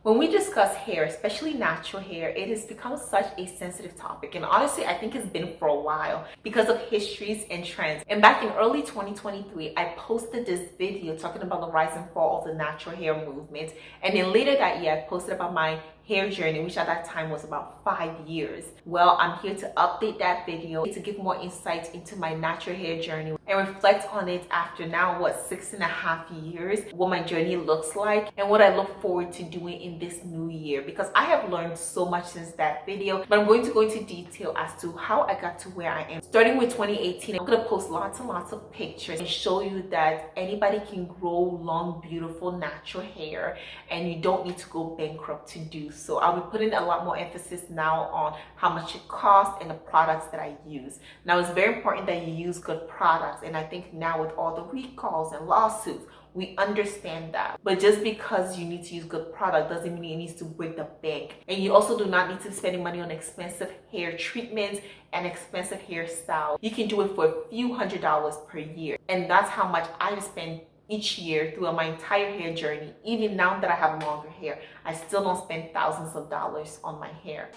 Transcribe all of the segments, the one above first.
When we discuss hair, especially natural hair, it has become such a sensitive topic. And honestly, I think it's been for a while because of histories and trends. And back in early 2023, I posted this video talking about the rise and fall of the natural hair movement. And then later that year, I posted about my hair journey, which at that time was about 5 years. Well, I'm here to update that video to give more insights into my natural hair journey and reflect on it after now, 6.5 years, what my journey looks like and what I look forward to doing in this new year, because I have learned so much since that video. But I'm going to go into detail as to how I got to where I am. Starting with 2018, I'm going to post lots and lots of pictures and show you that anybody can grow long, beautiful, natural hair, and you don't need to go bankrupt to do so. I'll be putting a lot more emphasis now on how much it costs and the products that I use. Now, it's very important that you use good products, and I think now with all the recalls and lawsuits, we understand that. But just because you need to use good product doesn't mean it needs to break the bank. And you also do not need to be spending money on expensive hair treatments and expensive hairstyles. You can do it for a few $100s per year, and that's how much I spend each year throughout my entire hair journey. Even now that I have longer hair, I still don't spend thousands of dollars on my hair.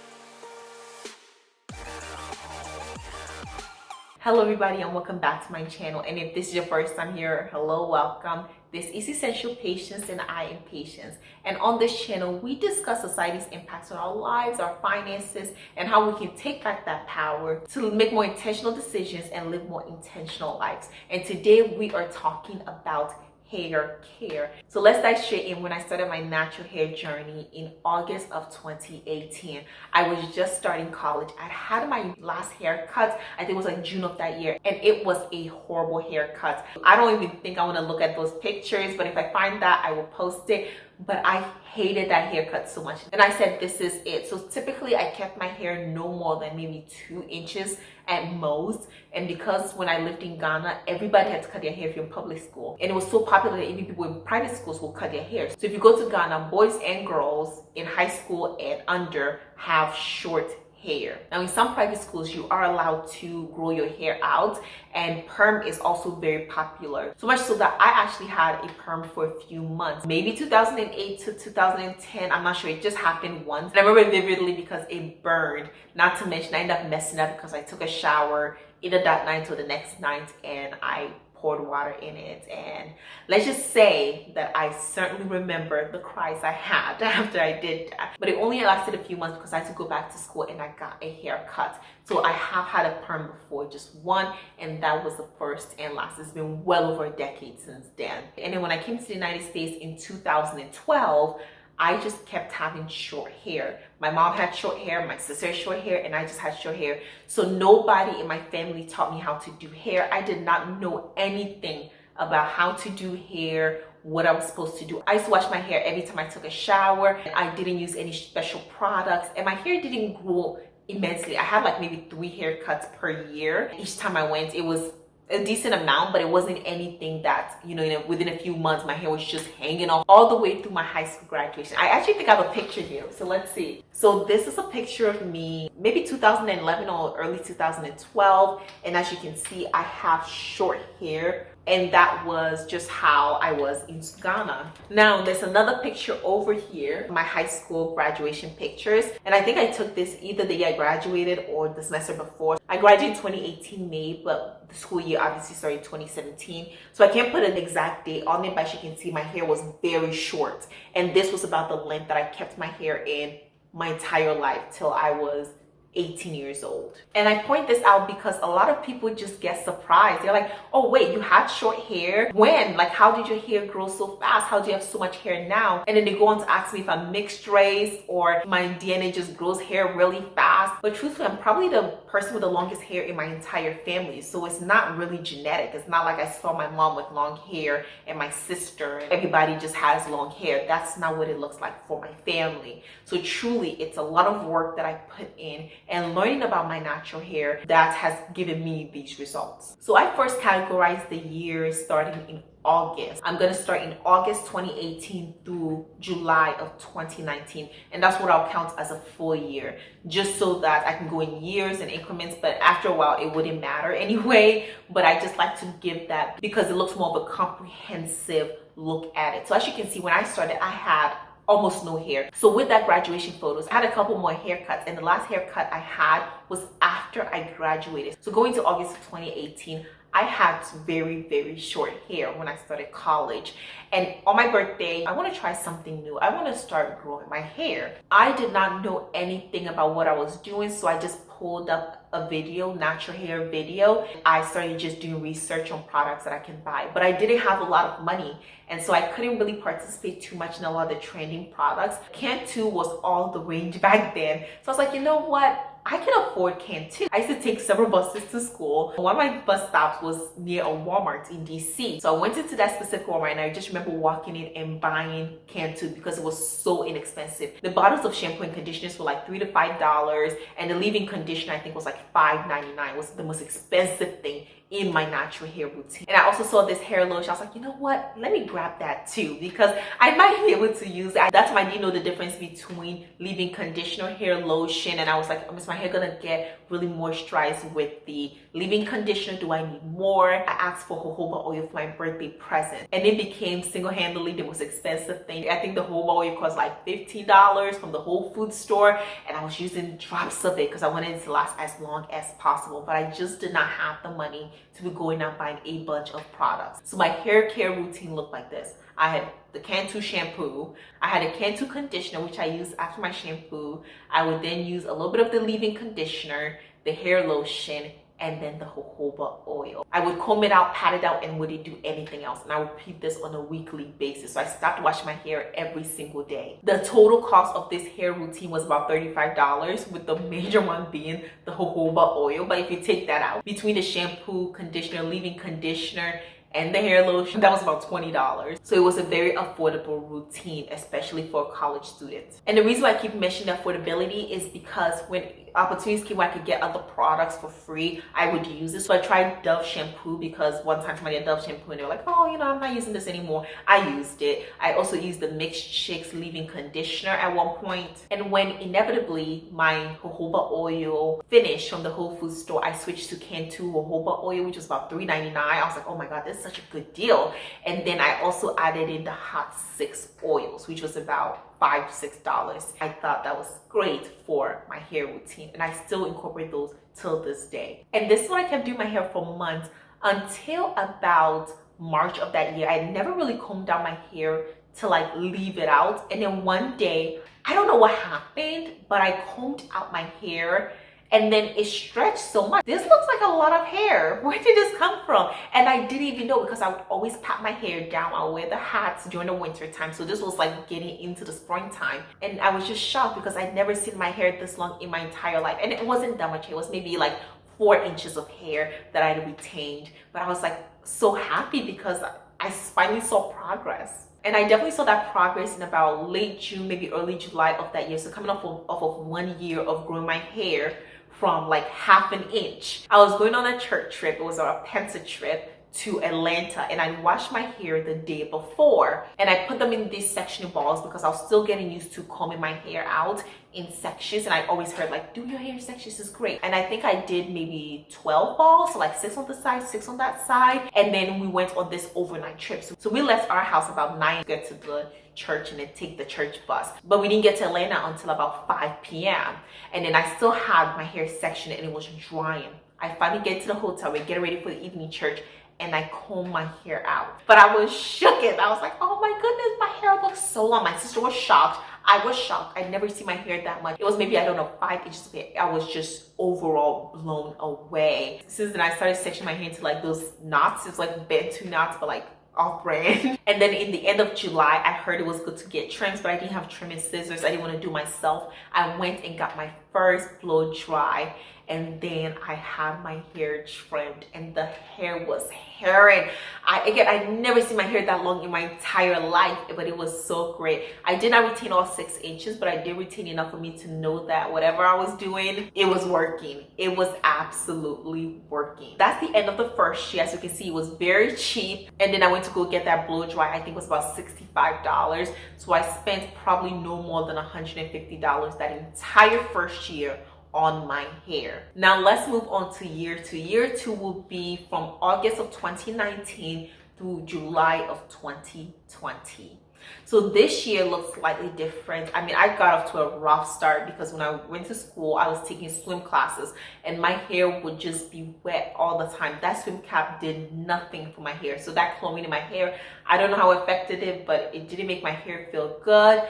Hello everybody, and welcome back to my channel. And if this is your first time here, hello, welcome. This is Essential Patience, and I am Patience. And on this channel, we discuss society's impacts on our lives, our finances, and how we can take back that power to make more intentional decisions and live more intentional lives. And today we are talking about hair care. So let's dive straight in. When I started my natural hair journey in August of 2018, I was just starting college. I had my last haircut, I think it was like June of that year, and it was a horrible haircut. I don't even think I want to look at those pictures, but if I find that, I will post it. But I hated that haircut so much, and I said, this is it. So typically I kept my hair no more than maybe 2 inches at most. And because when I lived in Ghana, everybody had to cut their hair if you're in public school, and it was so popular that even people in private schools will cut their hair. So if you go to Ghana, boys and girls in high school and under have short hair. Now, in some private schools, you are allowed to grow your hair out, and perm is also very popular. So much so that I actually had a perm for a few months, maybe 2008 to 2010. I'm not sure. It just happened once. And I remember vividly because it burned. Not to mention, I ended up messing up because I took a shower either that night or the next night, and I poured water in it. And let's just say that I certainly remember the cries I had after I did that. But it only lasted a few months because I had to go back to school and I got a haircut. So I have had a perm before, just one, and that was the first and last. It's been well over a decade since then. And then when I came to the United States in 2012, I just kept having short hair. My mom had short hair, my sister had short hair, and I just had short hair. So nobody in my family taught me how to do hair. I did not know anything about how to do hair, what I was supposed to do. I used to wash my hair every time I took a shower. I didn't use any special products, and my hair didn't grow immensely. I had like maybe 3 haircuts per year. Each time I went, it was a decent amount, but it wasn't anything that, within a few months, my hair was just hanging off all the way through my high school graduation. I actually think I have a picture here, so let's see. So this is a picture of me, maybe 2011 or early 2012, and as you can see, I have short hair. And that was just how I was in Ghana. Now, there's another picture over here, my high school graduation pictures. And I think I took this either the year I graduated or the semester before. I graduated in 2018 May, but the school year obviously started in 2017. So I can't put an exact date on it, but as you can see, my hair was very short. And this was about the length that I kept my hair in my entire life till I was 18 years old. And I point this out because a lot of people just get surprised. They're like, oh wait, you had short hair? When? Like, how did your hair grow so fast? How do you have so much hair now? And then they go on to ask me if I'm mixed race or my DNA just grows hair really fast. But truthfully, I'm probably the person with the longest hair in my entire family. So it's not really genetic. It's not like I saw my mom with long hair and my sister and everybody just has long hair. That's not what it looks like for my family. So truly, it's a lot of work that I put in and learning about my natural hair that has given me these results. So I first categorized the years starting in August. I'm gonna start in August 2018 through July of 2019, and that's what I'll count as a full year, just so that I can go in years and increments. But after a while, it wouldn't matter anyway. But I just like to give that because it looks more of a comprehensive look at it. So as you can see, when I started, I had almost no hair. So with that graduation photos, I had a couple more haircuts, and the last haircut I had was after I graduated. So going to August of 2018, I had very, very short hair when I started college. And on my birthday, I want to try something new. I want to start growing my hair. I did not know anything about what I was doing, so I just pulled up a video, natural hair video. I started just doing research on products that I can buy, but I didn't have a lot of money, and so I couldn't really participate too much in a lot of the trending products. Cantu was all the rage back then, so I was like, you know what? I can afford Cantu. I used to take several buses to school. One of my bus stops was near a Walmart in DC. So I went into that specific Walmart, and I just remember walking in and buying Cantu because it was so inexpensive. The bottles of shampoo and conditioners were like $3 to $5, and the leave-in conditioner I think was like $5.99. Was the most expensive thing in my natural hair routine. And I also saw this hair lotion. I was like, you know what? Let me grab that too, because I might be able to use it. That's when I didn't know the difference between leave-in conditioner, hair lotion, and I was like, is my hair gonna get really moisturized with the leave-in conditioner? Do I need more? I asked for jojoba oil for my birthday present, and it became single-handedly the most expensive thing. I think the jojoba oil cost like $15 from the Whole Foods store, and I was using drops of it because I wanted it to last as long as possible, but I just did not have the money to be going out buying a bunch of products. So my hair care routine looked like this. I had the Cantu shampoo. I had a Cantu conditioner, which I used after my shampoo. I would then use a little bit of the leave-in conditioner, the hair lotion, and then the jojoba oil. I would comb it out, pat it out, and wouldn't do anything else. And I would repeat this on a weekly basis. So I stopped washing my hair every single day. The total cost of this hair routine was about $35, with the major one being the jojoba oil. But if you take that out, between the shampoo, conditioner, leave-in conditioner, and the hair lotion, that was about $20. So it was a very affordable routine, especially for college students. And the reason why I keep mentioning affordability is because when opportunities came where I could get other products for free, I would use it. So I tried Dove shampoo because one time somebody had Dove shampoo and they were like, oh, you know, I'm not using this anymore. I used it. I also used the Mixed Chicks leave-in conditioner at one point. And when inevitably my jojoba oil finished from the Whole Foods store, I switched to Cantu jojoba oil, which was about $3.99. I was like, oh my God, this is such a good deal. And then I also added in the Hot 6 oils, which was about $5 to $6. I thought that was great for my hair routine, and I still incorporate those till this day. And this is what I kept doing my hair for months until about March of that year. I never really combed down my hair to like leave it out, and then one day, I don't know what happened, but I combed out my hair and then it stretched so much. This looks like a lot of hair. Where did this come from? And I didn't even know, because I would always pat my hair down. I would wear the hats during the winter time. So this was like getting into the springtime. And I was just shocked because I'd never seen my hair this long in my entire life. And it wasn't that much hair. It was maybe like 4 inches of hair that I retained. But I was like so happy because I finally saw progress. And I definitely saw that progress in about late June, maybe early July of that year. So coming off of 1 year of growing my hair from like ½ an inch. I was going on a church trip. It was a Pensa trip to Atlanta, and I washed my hair the day before, and I put them in these sectional balls because I was still getting used to combing my hair out in sections, and I always heard like, do your hair in sections is great. And I think I did maybe 12 balls, so like 6 on the side, 6 on that side, and then we went on this overnight trip. So we left our house about 9 to get to the church and then take the church bus, but we didn't get to Atlanta until about 5 p.m. and then I still had my hair sectioned and it was drying. I finally get to the hotel, we get ready for the evening church, and I comb my hair out. But I was shook it. I was like, oh my goodness, my hair looks so long. My sister was shocked. I was shocked. I'd never seen my hair that much. It was maybe, I don't know, 5 inches of hair. I was just overall blown away. Since then, I started sectioning my hair into like those knots. It's like Bantu knots, but like off brand. And then in the end of July, I heard it was good to get trims, but I didn't have trimming scissors. I didn't want to do myself. I went and got my first blow dry, and then I had my hair trimmed, and the hair was hairing. I'd never seen my hair that long in my entire life, but it was so great. I did not retain all 6 inches, but I did retain enough for me to know that whatever I was doing, it was working. It was absolutely working. That's the end of the first year. As you can see, it was very cheap. And then I went to go get that blow dry. I think it was about $65. So I spent probably no more than $150 that entire first year on my hair. Now let's move on to year 2. Year 2 will be from August of 2019 through July of 2020. So this year looks slightly different. I mean, I got off to a rough start because when I went to school, I was taking swim classes and my hair would just be wet all the time. That swim cap did nothing for my hair. So that chlorine in my hair, I don't know how it affected it, but it didn't make my hair feel good.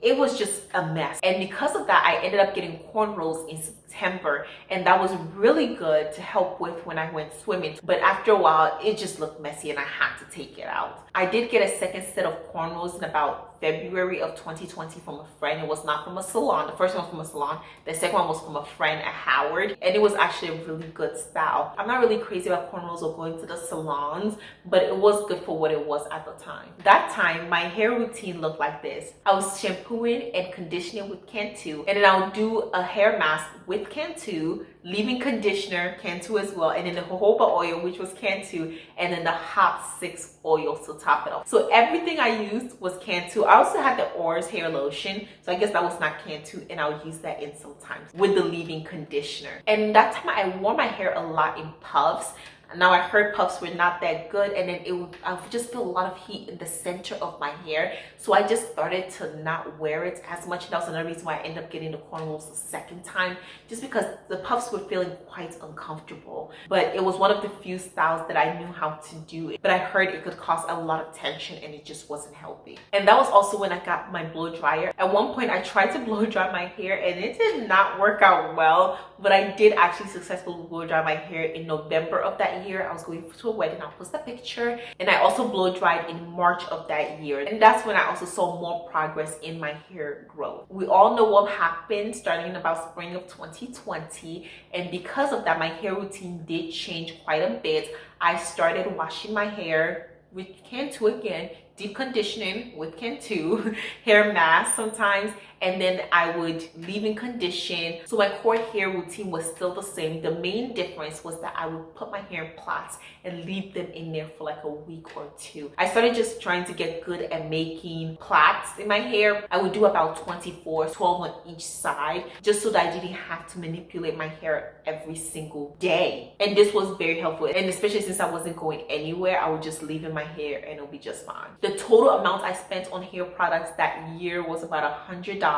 It was just a mess. And because of that, I ended up getting cornrows in September, and that was really good to help with when I went swimming. But after a while, it just looked messy and I had to take it out. I did get a second set of cornrows in about February of 2020 from a friend. It was not from a salon. The first one was from a salon. The second one was from a friend at Howard, and it was actually a really good style. I'm not really crazy about cornrows or going to the salons, but it was good for what it was at the time. That time, my hair routine looked like this. I was shampooing and conditioning with Cantu, and then I'll do a hair mask with Cantu, leave-in conditioner, Cantu as well, and then the jojoba oil, which was Cantu, and then the hot 6 oil to top it off. So everything I used was Cantu. I also had the Oars hair lotion, so I guess that was not Cantu, and I'll use that in sometimes with the leave-in conditioner. And that time I wore my hair a lot in puffs. Now I heard puffs were not that good, and then I would just feel a lot of heat in the center of my hair, so I just started to not wear it as much. And that was another reason why I ended up getting the cornrows the second time, just because the puffs were feeling quite uncomfortable. But it was one of the few styles that I knew how to do it, but I heard it could cause a lot of tension and it just wasn't healthy. And that was also when I got my blow dryer. At one point I tried to blow dry my hair and it did not work out well, but I did actually successfully blow dry my hair in November of that year. I was going to a wedding. I'll post a picture. And I also blow dried in March of that year, and that's when I also saw more progress in my hair growth. We all know what happened starting in about spring of 2020, and because of that, my hair routine did change quite a bit. I started washing my hair with Cantu again, deep conditioning with Cantu, hair mask sometimes, and then I would leave-in condition. So my core hair routine was still the same. The main difference was that I would put my hair in plaits and leave them in there for like a week or two. I started just trying to get good at making plaits in my hair. I would do about 24, 12 on each side, just so that I didn't have to manipulate my hair every single day. And this was very helpful. And especially since I wasn't going anywhere, I would just leave in my hair and it'll be just fine. The total amount I spent on hair products that year was about $100.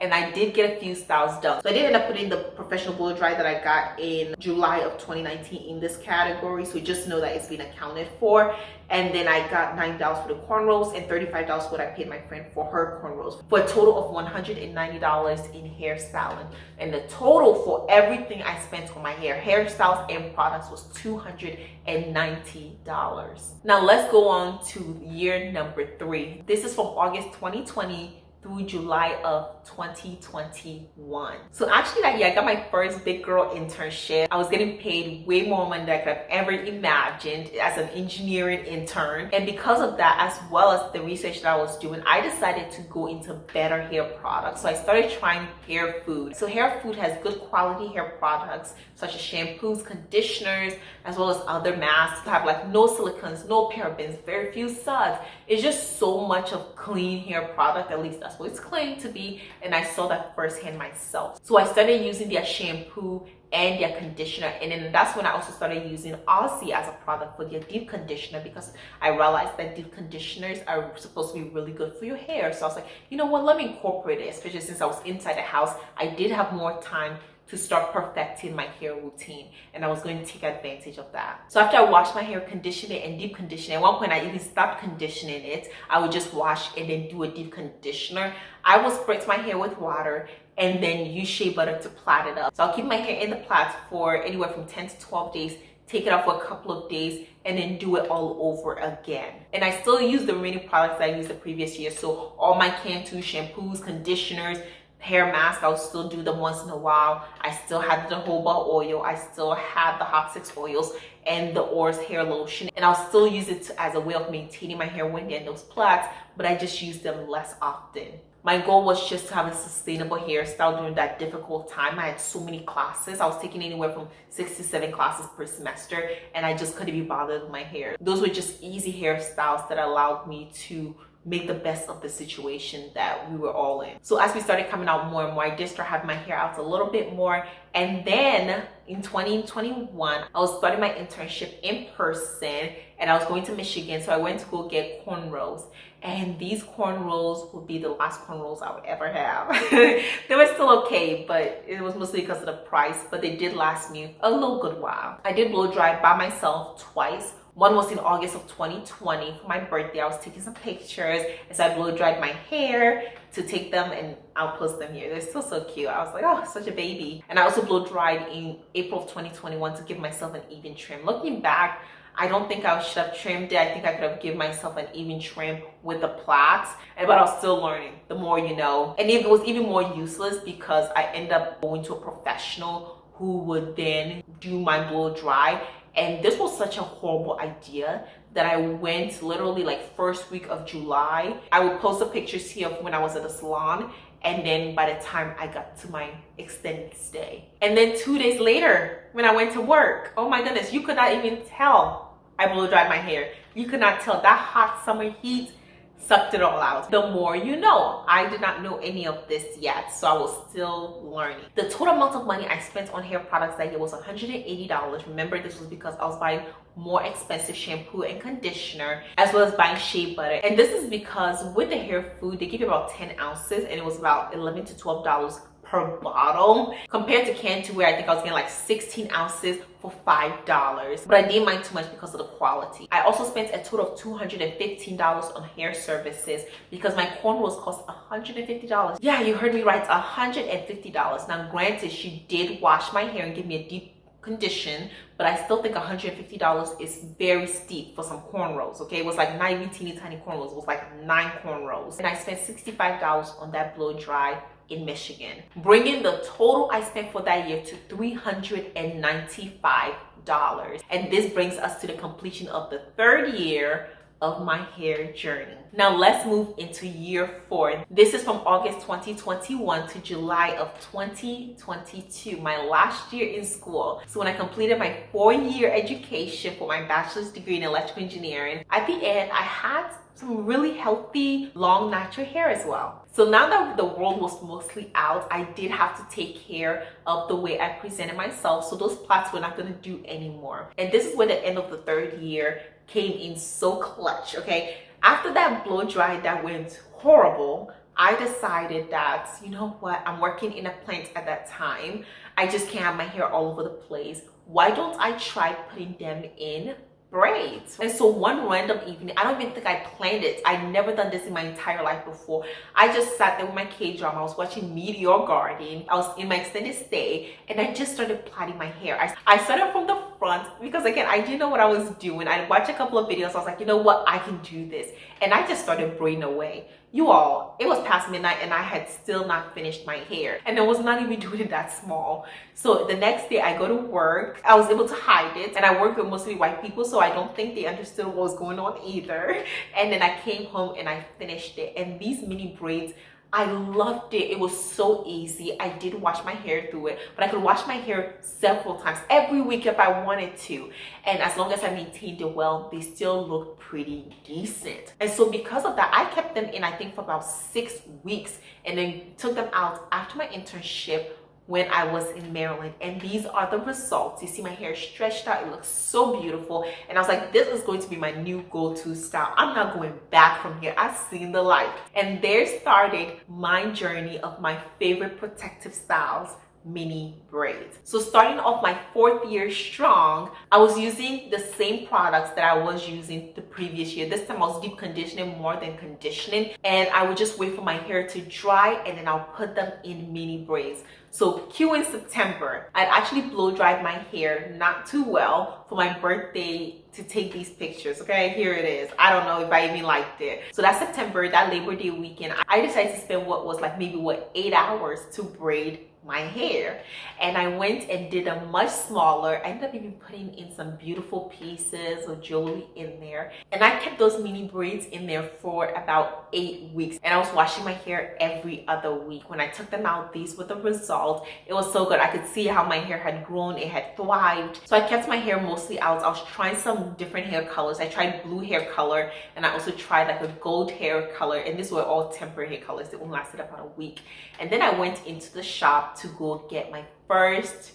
And I did get a few styles done. So I did end up putting the professional blow dry that I got in July of 2019 in this category. So just know that it's been accounted for. And then I got $9 for the cornrows and $35 what I paid my friend for her cornrows, for a total of $190 in hairstyling. And the total for everything I spent on my hair, hairstyles and products, was $290. Now let's go on to year number 3. This is from August 2020 through July of 2021. So actually that year I got my first big girl internship. I was getting paid way more money than I could have ever imagined as an engineering intern. And because of that, as well as the research that I was doing, I decided to go into better hair products. So I started trying hair food. So hair food has good quality hair products such as shampoos, conditioners, as well as other masks. Have like no silicons, no parabens, very few suds. It's just so much of clean hair product, at least that's what it's claimed to be, and I saw that firsthand myself. So I started using their shampoo and their conditioner, and then that's when I also started using Aussie as a product for their deep conditioner, because I realized that deep conditioners are supposed to be really good for your hair. So I was like, you know what, let me incorporate it, especially since I was inside the house. I did have more time to start perfecting my hair routine, and I was going to take advantage of that. So after I washed my hair, condition it and deep condition, at one point I even stopped conditioning it. I would just wash and then do a deep conditioner. I would spritz my hair with water and then use shea butter to plait it up. So I'll keep my hair in the plaits for anywhere from 10 to 12 days, take it out for a couple of days, and then do it all over again. And I still use the remaining products that I used the previous year. So all my Cantu shampoos, conditioners, hair mask, I'll still do them once in a while. I still had the jojoba oil, I still had the hot 6 oils and the Oars hair lotion, and I'll still use it as a way of maintaining my hair when they're in those plaits, but I just use them less often. My goal was just to have a sustainable hairstyle during that difficult time. I had so many classes. I was taking anywhere from 6 to 7 classes per semester, and I just couldn't be bothered with my hair. Those were just easy hairstyles that allowed me to make the best of the situation that we were all in. So as we started coming out more and more, I did start having my hair out a little bit more. And then in 2021, I was starting my internship in person and I was going to Michigan. So I went to go get cornrows. And these cornrows would be the last cornrows I would ever have. They were still okay, but it was mostly because of the price, but they did last me a little good while. I did blow dry by myself twice. One was in August of 2020 for my birthday. I was taking some pictures as I blow dried my hair to take them, and I'll post them here. They're still so cute. I was like, oh, such a baby. And I also blow dried in April of 2021 to give myself an even trim. Looking back, I don't think I should have trimmed it. I think I could have given myself an even trim with the plaits, but I was still learning. The more you know. And it was even more useless because I ended up going to a professional who would then do my blow dry. And this was such a horrible idea that I went literally like first week of July. I would post the pictures here of when I was at the salon, and then by the time I got to my extended stay. And then 2 days later, when I went to work, oh my goodness, you could not even tell I blow dried my hair. You could not tell. That hot summer heat sucked it all out. The more you know. I did not know any of this yet, so I was still learning. The total amount of money I spent on hair products that year was $180. Remember, this was because I was buying more expensive shampoo and conditioner, as well as buying shea butter. And this is because with the hair food, they give you about 10 ounces and it was about $11 to $12 per bottle, compared to Cantu where I think I was getting like 16 ounces for $5. But I didn't mind too much because of the quality. I also spent a total of $215 on hair services because my cornrows cost $150. Yeah, you heard me right, $150. Now granted, she did wash my hair and give me a deep condition, but I still think $150 is very steep for some cornrows. Okay, it was like not even teeny tiny cornrows, it was like 9 cornrows, and I spent $65 on that blow dry in Michigan, bringing the total I spent for that year to $395. And this brings us to the completion of the 3rd year of my hair journey. Now let's move into year 4. This is from August 2021 to July of 2022, my last year in school. So when I completed my 4-year education for my bachelor's degree in electrical engineering, at the end I had some really healthy long natural hair as well. So now that the world was mostly out, I did have to take care of the way I presented myself. So those plaits were not going to do anymore. And this is where the end of the 3rd year came in so clutch. Okay, after that blow dry that went horrible, I decided that, you know what, I'm working in a plant at that time. I just can't have my hair all over the place. Why don't I try putting them in braids? And so one random evening, I don't even think I planned it. I'd never done this in my entire life before. I just sat there with my K-drama. I was watching Meteor Garden. I was in my extended stay and I just started plaiting my hair. I started from the front because again, I didn't know what I was doing. I watched a couple of videos. I was like, you know what, I can do this. And I just started braiding away. You all, it was past midnight and I had still not finished my hair, and I was not even doing it that small. So the next day I go to work. I was able to hide it, and I work with mostly white people, so I don't think they understood what was going on either. And then I came home and I finished it, and these mini braids, I loved it. It was so easy. I did wash my hair through it, but I could wash my hair several times every week if I wanted to. And as long as I maintained it well, they still looked pretty decent. And so because of that, I kept them in, I think, for about 6 weeks, and then took them out after my internship when I was in Maryland. And these are the results. You see my hair stretched out. It looks so beautiful. And I was like, this is going to be my new go-to style. I'm not going back from here. I've seen the light. And there started my journey of my favorite protective styles, mini braids. So starting off my 4th year strong, I was using the same products that I was using the previous year. This time I was deep conditioning more than conditioning, and I would just wait for my hair to dry and then I'll put them in mini braids. So cue in September, I'd actually blow dried my hair not too well for my birthday to take these pictures. Okay, here it is. I don't know if I even liked it. So that September, that Labor Day weekend, I decided to spend what was like maybe 8 hours to braid my hair. And I went and did a much smaller. I ended up even putting in some beautiful pieces of jewelry in there, and I kept those mini braids in there for about 8 weeks, and I was washing my hair every other week. When I took them out, these were the results. salt. It was so good. I could see how my hair had grown, it had thrived. So I kept my hair mostly out. I was trying some different hair colors. I tried blue hair color, and I also tried like a gold hair color, and these were all temporary hair colors. They only lasted about a week. And then I went into the shop to go get my first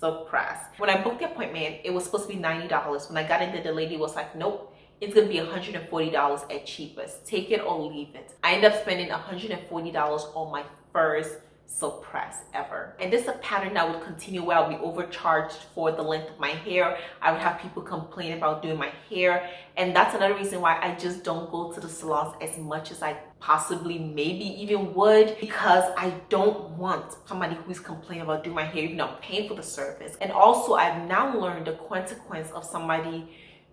suppress. When I booked the appointment, it was supposed to be $90. When I got in there, the lady was like, nope, it's gonna be $140 at cheapest. Take it or leave it. I ended up spending $140 on my first suppress ever. And this is a pattern that would continue where I'll be overcharged for the length of my hair. I would have people complain about doing my hair, and that's another reason why I just don't go to the salons as much as I possibly maybe even would, because I don't want somebody who's complaining about doing my hair even though I'm paying for the service. And also I've now learned the consequence of somebody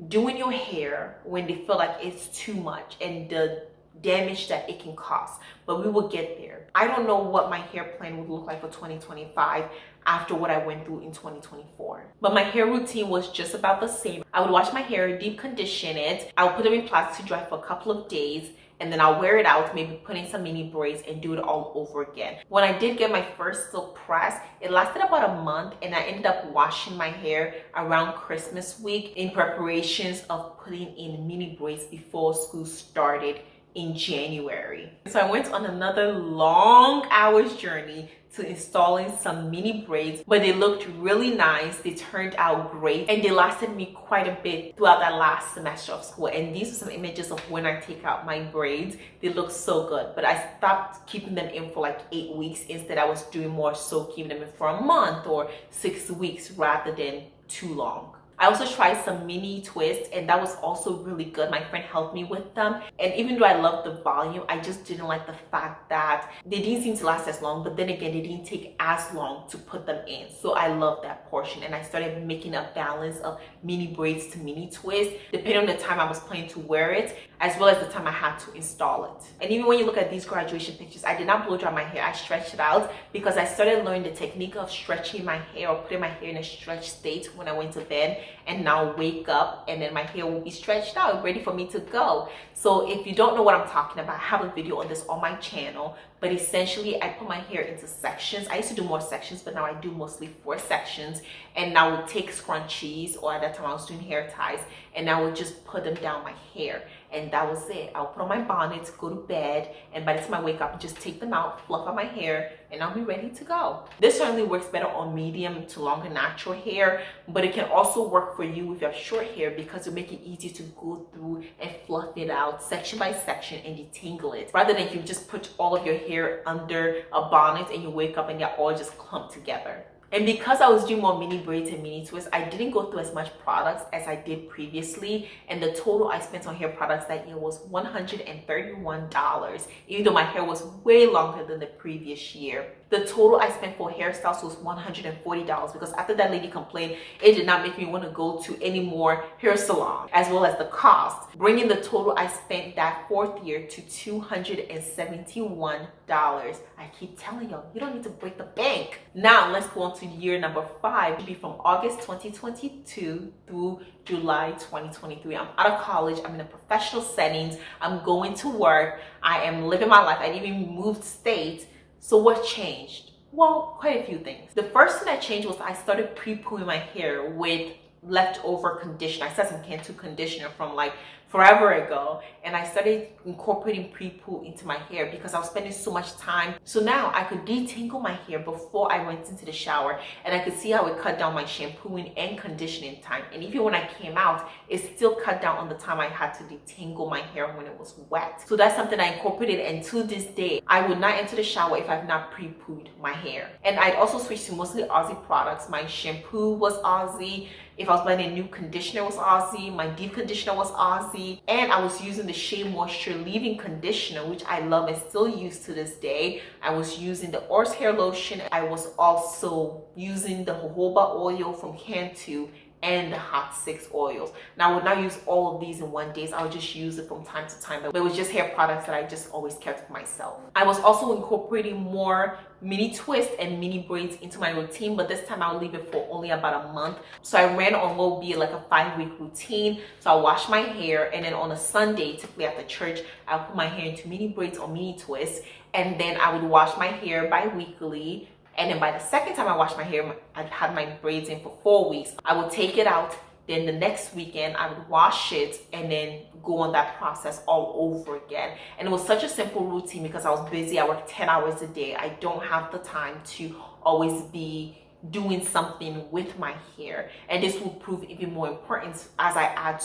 doing your hair when they feel like it's too much and the damage that it can cause, but we will get there. I don't know what my hair plan would look like for 2025 after what I went through in 2024, but my hair routine was just about the same. I would wash my hair, deep condition it, I would put it in plastic to dry for a couple of days, and then I'll wear it out, maybe put in some mini braids and do it all over again. When I did get my first suppress, it lasted about a month, and I ended up washing my hair around Christmas week in preparations of putting in mini braids before school started in January. So I went on another long hours journey to installing some mini braids, but they looked really nice. They turned out great, and they lasted me quite a bit throughout that last semester of school. And these are some images of when I take out my braids. They look so good, but I stopped keeping them in for like 8 weeks. Instead, I was doing more so keeping them in for a month or 6 weeks rather than too long. I also tried some mini twists, and that was also really good. My friend helped me with them, and even though I loved the volume, I just didn't like the fact that they didn't seem to last as long, but then again, they didn't take as long to put them in. So I love that portion, and I started making a balance of mini braids to mini twists depending on the time I was planning to wear it, as well as the time I had to install it. And even when you look at these graduation pictures, I did not blow dry my hair. I stretched it out because I started learning the technique of stretching my hair or putting my hair in a stretched state when I went to bed, and now wake up and then my hair will be stretched out, ready for me to go. So if you don't know what I'm talking about, I have a video on this on my channel, but essentially I put my hair into sections. I used to do more sections, but now I do mostly 4 sections, and I would take scrunchies, or at that time I was doing hair ties, and I would just put them down my hair, and that was it. I'll put on my bonnet, go to bed, and by the time I wake up, just take them out, fluff out my hair, and I'll be ready to go. This certainly works better on medium to longer natural hair, but it can also work for you if you have short hair because it'll make it easier to go through and fluff it out section by section and detangle it, rather than if you just put all of your hair under a bonnet and you wake up and they're all just clumped together. And because I was doing more mini braids and mini twists, I didn't go through as much products as I did previously. And the total I spent on hair products that year was $131, even though my hair was way longer than the previous year. The total I spent for hairstyles was $140 because after that lady complained, it did not make me want to go to any more hair salons, as well as the cost, bringing the total I spent that 4th year to $271. I keep telling y'all, you don't need to break the bank. Now let's go on to year number 5. It'll be from August 2022 through July 2023. I'm out of college. I'm in a professional settings. I'm going to work. I am living my life. I didn't even move states. So what changed? Well, quite a few things. The first thing that changed was I started pre-pooing my hair with leftover conditioner. I said some Cantu conditioner from like forever ago, and I started incorporating pre-poo into my hair because I was spending so much time. So now I could detangle my hair before I went into the shower, and I could see how it cut down my shampooing and conditioning time. And even when I came out, it still cut down on the time I had to detangle my hair when it was wet. So that's something I incorporated, and to this day, I would not enter the shower if I've not pre-pooed my hair. And I'd also switched to mostly Aussie products. My shampoo was Aussie. If I was buying a new conditioner, it was Aussie. My deep conditioner was Aussie. And I was using the Shea Moisture Leave-In Conditioner, which I love and still use to this day. I was using the Or's Hair Lotion. I was also using the jojoba oil from Cantu and the Hot 6 oils. Now I would not use all of these in one day. I would just use it from time to time, but it was just hair products that I just always kept for myself. I was also incorporating more mini twists and mini braids into my routine, but this time I'll leave it for only about a month. So I ran on what would be like a 5-week routine. So I'll wash my hair, and then on a Sunday, typically after church, I'll put my hair into mini braids or mini twists, and then I would wash my hair bi-weekly. And then by the second time I washed my hair, I'd had my braids in for 4 weeks. I would take it out. Then the next weekend I would wash it and then go on that process all over again. And it was such a simple routine because I was busy. I worked 10 hours a day. I don't have the time to always be doing something with my hair, and this will prove even more important as I add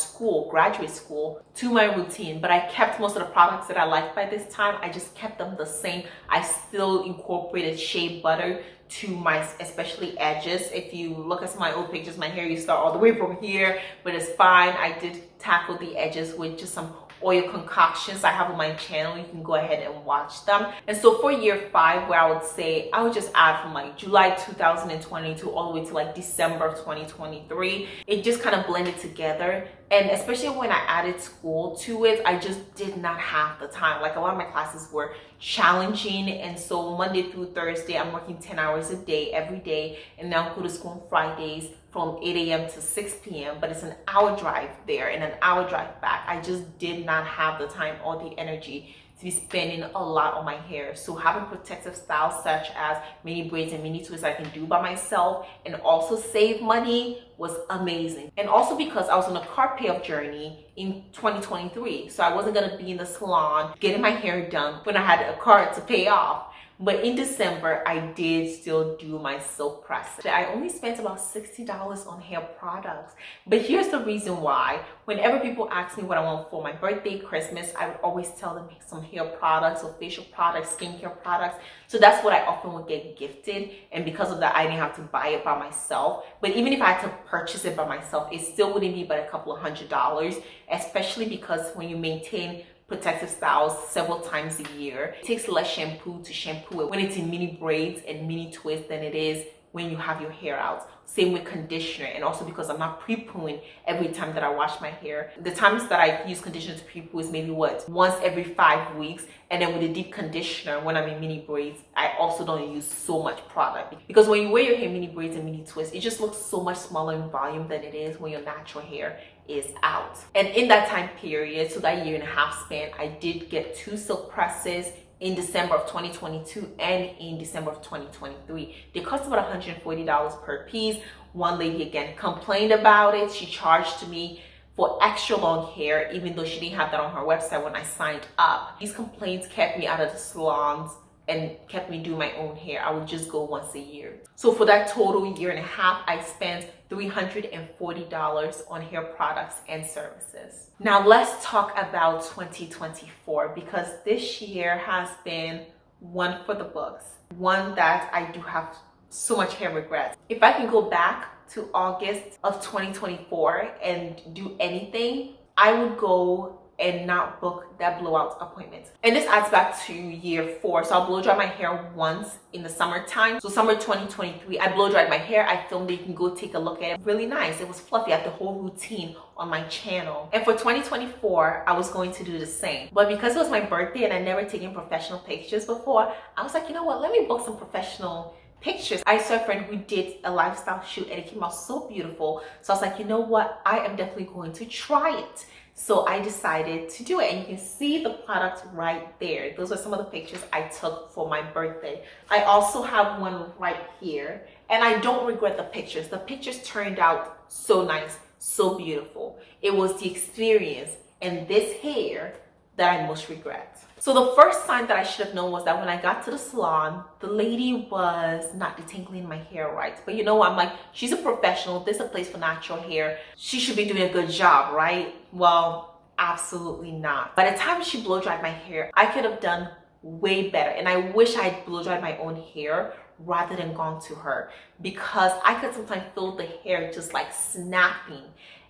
graduate school to my routine. But I kept most of the products that I liked by this time. I just kept them the same. I still incorporated shea butter to my especially edges. If you look at some of my old pictures, my hair used to start all the way from here, but it's fine. I did tackle the edges with just some oil concoctions I have on my channel. You can go ahead and watch them. And so for year 5, where I would say I would just add from like July 2022 all the way to like December of 2023, it just kind of blended together. And especially when I added school to it, I just did not have the time. Like a lot of my classes were challenging, and so Monday through Thursday I'm working 10 hours a day every day, and now I go to school on Fridays from 8 a.m. to 6 p.m. but it's an hour drive there and an hour drive back. I just did not have the time or the energy to be spending a lot on my hair. So having protective styles such as mini braids and mini twists I can do by myself and also save money was amazing. And also because I was on a car payoff journey in 2023, so I wasn't gonna be in the salon getting my hair done when I had a car to pay off. But in December, I did still do my silk press. I only spent about $60 on hair products. But here's the reason why. Whenever people ask me what I want for my birthday, Christmas, I would always tell them some hair products or facial products, skincare products. So that's what I often would get gifted. And because of that, I didn't have to buy it by myself. But even if I had to purchase it by myself, it still wouldn't be but a couple of $100s, especially because when you maintain protective styles several times a year, it takes less shampoo to shampoo it when it's in mini braids and mini twists than it is when you have your hair out. Same with conditioner, and also because I'm not pre-pooing every time that I wash my hair. The times that I use conditioner to pre-poo is maybe once every 5 weeks, and then with a deep conditioner when I'm in mini braids, I also don't use so much product, because when you wear your hair mini braids and mini twists, it just looks so much smaller in volume than it is when your natural hair is out. And in that time period, so that 1.5 year span, I did get 2 silk presses in December of 2022 and in December of 2023. They cost about $140 per piece. One lady again complained about it. She charged me for extra long hair, even though she didn't have that on her website when I signed up. These complaints kept me out of the salons and kept me doing my own hair. I would just go once a year. So for that total 1.5 years, I spent $340 on hair products and services. Now let's talk about 2024, because this year has been one for the books, one that I do have so much hair regrets. If I can go back to August of 2024 and do anything, I would go and not book that blowout appointment. And this adds back to year 4. So I'll blow dry my hair once in the summertime. So summer 2023, I blow dried my hair. I filmed it. You can go take a look at it. Really nice. It was fluffy. I have the whole routine on my channel. And for 2024, I was going to do the same. But because it was my birthday and I'd never taken professional pictures before, I was like, you know what? Let me book some professional pictures. I saw a friend who did a lifestyle shoot and it came out so beautiful. So I was like, you know what? I am definitely going to try it. So I decided to do it, and you can see the product right there. Those are some of the pictures I took for my birthday. I also have one right here, and I don't regret the pictures. The pictures turned out so nice, so beautiful. It was the experience and this hair that I most regret. So the first sign that I should have known was that when I got to the salon, the lady was not detangling my hair right. But you know what? I'm like, she's a professional. This is a place for natural hair. She should be doing a good job, right? Well, absolutely not. By the time she blow dried my hair, I could have done way better. And I wish I had blow dried my own hair rather than gone to her, because I could sometimes feel the hair just like snapping.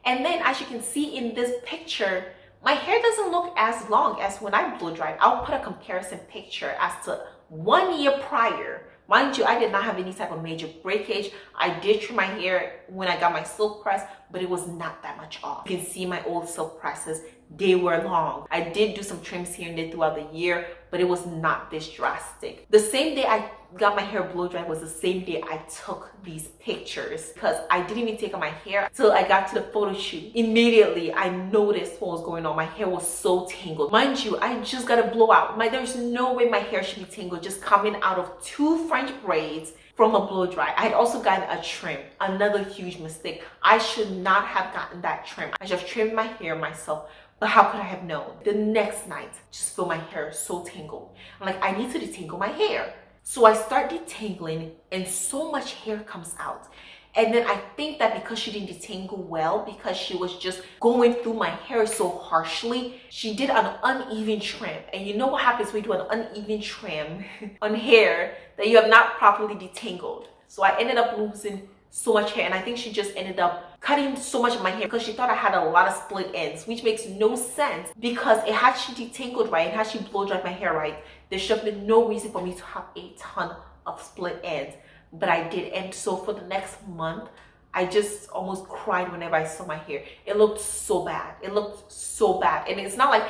And then as you can see in this picture, my hair doesn't look as long as when I blow dried. I'll put a comparison picture as to 1 year prior. Mind you, I did not have any type of major breakage. I did trim my hair when I got my silk press, but it was not that much off. You can see my old silk presses, they were long. I did do some trims here and there throughout the year, but it was not this drastic. The same day I got my hair blow dried was the same day I took these pictures, because I didn't even take out my hair till I got to the photo shoot. Immediately, I noticed what was going on. My hair was so tangled. Mind you, I just got a blowout. There's no way my hair should be tangled just coming out of 2 French braids from a blow dry. I had also gotten a trim, another huge mistake. I should not have gotten that trim. I should have trimmed my hair myself. But how could I have known? The next night, just feel my hair so tangled. I'm like, I need to detangle my hair. So I start detangling and so much hair comes out. And then I think that because she didn't detangle well, because she was just going through my hair so harshly, she did an uneven trim. And you know what happens when you do an uneven trim on hair that you have not properly detangled. So I ended up losing so much hair, and I think she just ended up cutting so much of my hair because she thought I had a lot of split ends, which makes no sense because it had she detangled right and had she blow dried my hair right, there should have been no reason for me to have a ton of split ends, but I did. And so for the next month, I just almost cried whenever I saw my hair. It looked so bad. It looked so bad, and it's not like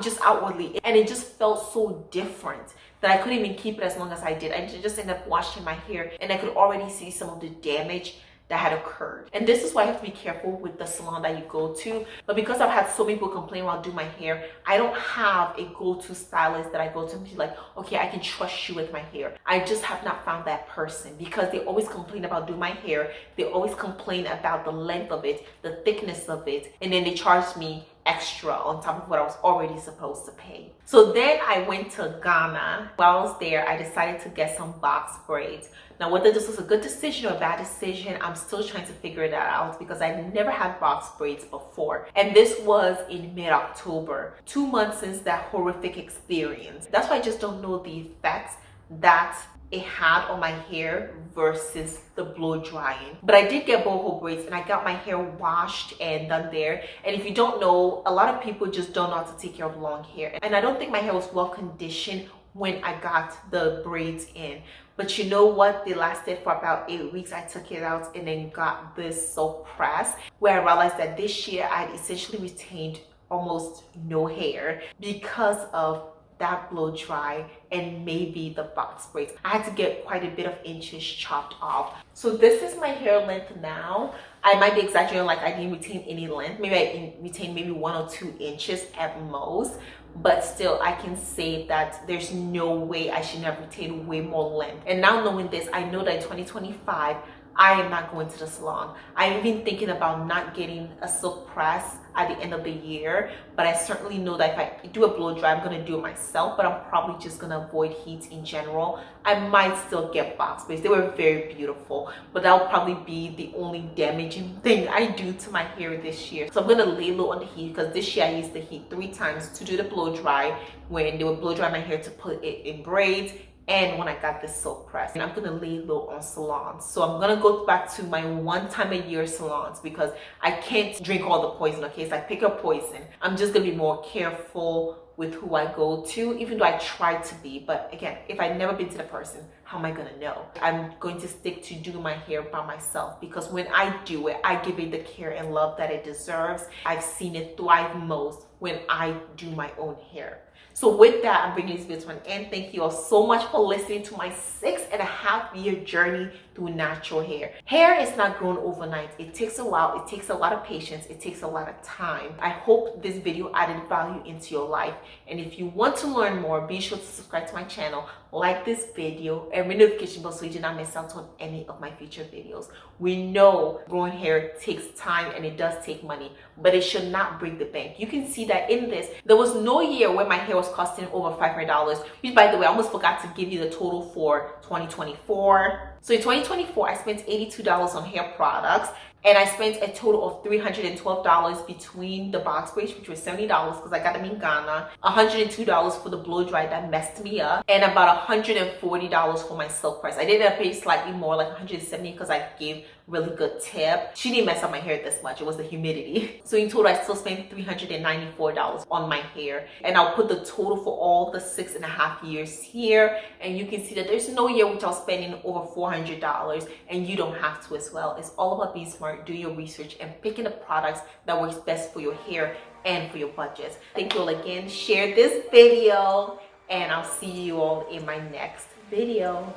just outwardly, and it just felt so different that I couldn't even keep it as long as I did. I just ended up washing my hair, and I could already see some of the damage that had occurred. And this is why you have to be careful with the salon that you go to. But because I've had so many people complain while I do my hair, I don't have a go-to stylist that I go to and be like, okay, I can trust you with my hair. I just have not found that person because they always complain about doing my hair. They always complain about the length of it, the thickness of it, and then they charge me extra on top of what I was already supposed to pay. So then I went to Ghana. While I was there, I decided to get some box braids. Now, whether this was a good decision or a bad decision, I'm still trying to figure that out because I never had box braids before. And this was in mid-October, 2 months since that horrific experience. That's why I just don't know the effects that it had on my hair versus the blow drying. But I did get boho braids and I got my hair washed and done there. And if you don't know, a lot of people just don't know how to take care of long hair. And I don't think my hair was well conditioned when I got the braids in. But you know what? They lasted for about 8 weeks. I took it out and then got this so pressed, where I realized that this year I had essentially retained almost no hair because of that blow dry and maybe the box braids. I had to get quite a bit of inches chopped off. So this is my hair length now. I might be exaggerating, like I didn't retain any length. Maybe I retained maybe 1 or 2 inches at most, but still I can say that there's no way I should have retained way more length. And now knowing this, I know that in 2025 I am not going to the salon. I'm even thinking about not getting a silk press at the end of the year, but I certainly know that if I do a blow dry, I'm gonna do it myself, but I'm probably just gonna avoid heat in general. I might still get box braids. They were very beautiful, but that'll probably be the only damaging thing I do to my hair this year. So I'm gonna lay low on the heat because this year I used the heat 3 times to do the blow dry when they would blow dry my hair to put it in braids, and when I got this silk press. And I'm gonna lay low on salons. So I'm gonna go back to my 1 time a year salons because I can't drink all the poison, okay? It's like pick your poison. I'm just gonna be more careful with who I go to, even though I try to be. But again, if I've never been to the person, how am I gonna know? I'm going to stick to doing my hair by myself because when I do it, I give it the care and love that it deserves. I've seen it thrive most when I do my own hair. So with that, I'm bringing this video to an end. Thank you all so much for listening to my 6.5-year journey through natural hair. Hair is not grown overnight. It takes a while. It takes a lot of patience. It takes a lot of time. I hope this video added value into your life. And if you want to learn more, be sure to subscribe to my channel, like this video, and ring the notification bell so you do not miss out on any of my future videos. We know growing hair takes time and it does take money, but it should not break the bank. You can see that in this, there was no year where my hair was costing over $500, which by the way, I almost forgot to give you the total for 2024. So in 2024, I spent $82 on hair products, and I spent a total of $312 between the box braids, which was $70 because I got them in Ghana, $102 for the blow dry that messed me up, and about $140 for my silk press. I did end up paying slightly more, like $170, because I gave really good tip. She didn't mess up my hair this much. It was the humidity. So in total, I still spent $394 on my hair. And I'll put the total for all the 6.5 years here. And you can see that there's no year which I was spending over $400, and you don't have to as well. It's all about being smart, do your research, and picking the products that works best for your hair and for your budget. Thank you all again. Share this video, and I'll see you all in my next video.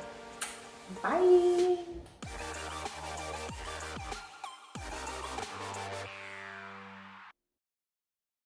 Bye.